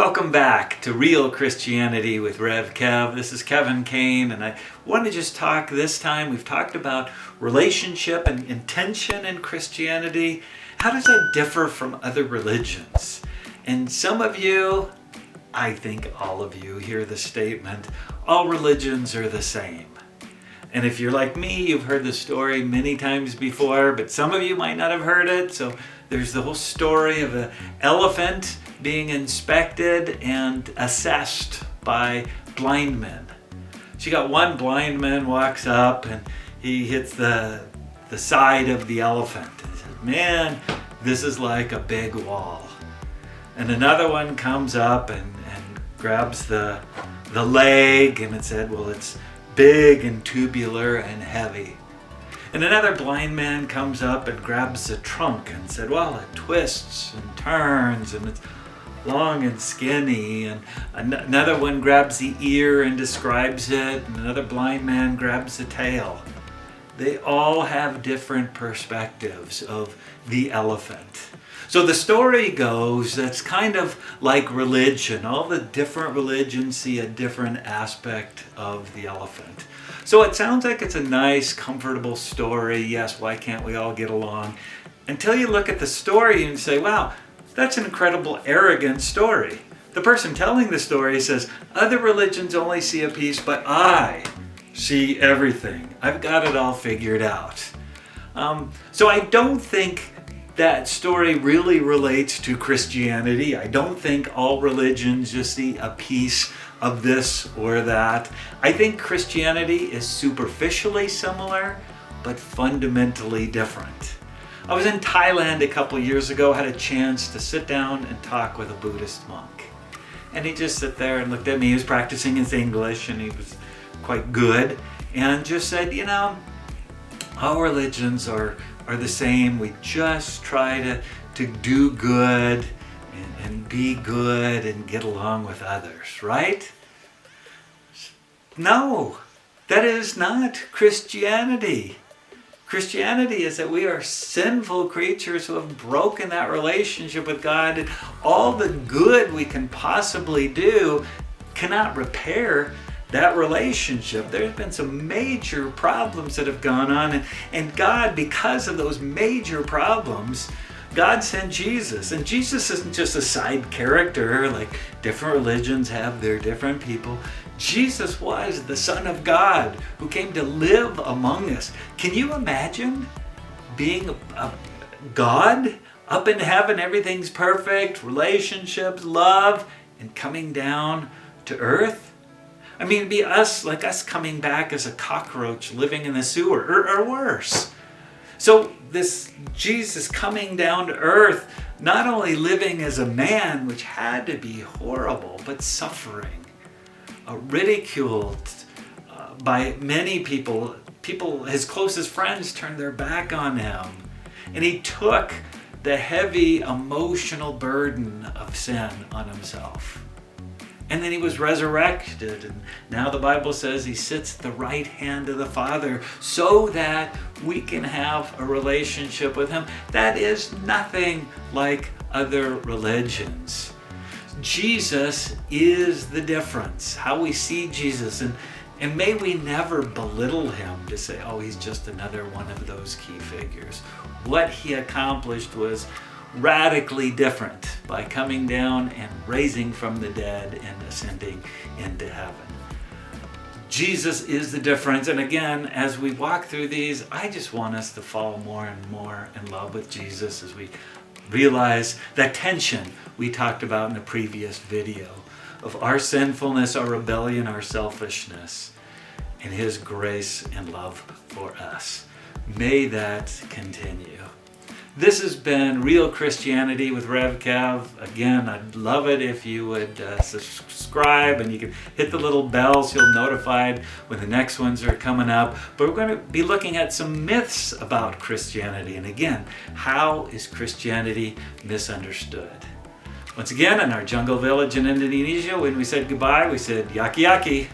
Welcome back to Real Christianity with Rev Kev. This is Kevin Kane, and I want to just talk this time. We've talked about relationship and intention in Christianity. How does that differ from other religions? And some of you, I think all of you, hear the statement, all religions are the same. And if you're like me, you've heard the story many times before, but some of you might not have heard it. So there's the whole story of an elephant being inspected and assessed by blind men. So you got one blind man walks up and he hits the side of the elephant. And he says, "Man, this is like a big wall." And another one comes up and grabs the leg, and it said, "Well, it's big and tubular and heavy." And another blind man comes up and grabs the trunk and said, "Well, it twists and turns and it's long and skinny." And another one grabs the ear and describes it, and another blind man grabs the tail. They all have different perspectives of the elephant. So the story goes that's kind of like religion. All the different religions see a different aspect of the elephant. So it sounds like it's a nice, comfortable story. Yes, why can't we all get along? Until you look at the story and say, wow, that's an incredible, arrogant story. The person telling the story says, other religions only see a piece, but I see everything. I've got it all figured out. So I don't think that story really relates to Christianity. I don't think all religions just see a piece of this or that. I think Christianity is superficially similar, but fundamentally different. I was in Thailand a couple years ago, had a chance to sit down and talk with a Buddhist monk. And he just sat there and looked at me. He was practicing his English and he was quite good. And just said, all religions are the same. We just try to do good and be good and get along with others, right? No, that is not Christianity. Christianity is that we are sinful creatures who have broken that relationship with God, and all the good we can possibly do cannot repair that relationship. There's been some major problems that have gone on, and God, because of those major problems, God sent Jesus. And Jesus isn't just a side character, like different religions have their different people. Jesus was the Son of God who came to live among us. Can you imagine being a God up in heaven, everything's perfect, relationships, love, and coming down to earth? I mean, it'd be us coming back as a cockroach living in the sewer, or worse. So this Jesus coming down to earth, not only living as a man, which had to be horrible, but suffering, ridiculed by many people. His closest friends turned their back on him. And he took the heavy emotional burden of sin on himself. And then he was resurrected, and now the Bible says he sits at the right hand of the Father so that we can have a relationship with him. That is nothing like other religions. Jesus is the difference, how we see Jesus, and may we never belittle him to say, oh, he's just another one of those key figures. What he accomplished was radically different by coming down and raising from the dead and ascending into heaven. Jesus is the difference. And again, as we walk through these, I just want us to fall more and more in love with Jesus as we realize that tension we talked about in the previous video of our sinfulness, our rebellion, our selfishness, and his grace and love for us. May that continue. This has been Real Christianity with Rev Kev. Again, I'd love it if you would subscribe, and you can hit the little bell so you'll notified when the next ones are coming up. But we're going to be looking at some myths about Christianity. And again, how is Christianity misunderstood? Once again, in our jungle village in Indonesia, when we said goodbye, we said yaki yaki.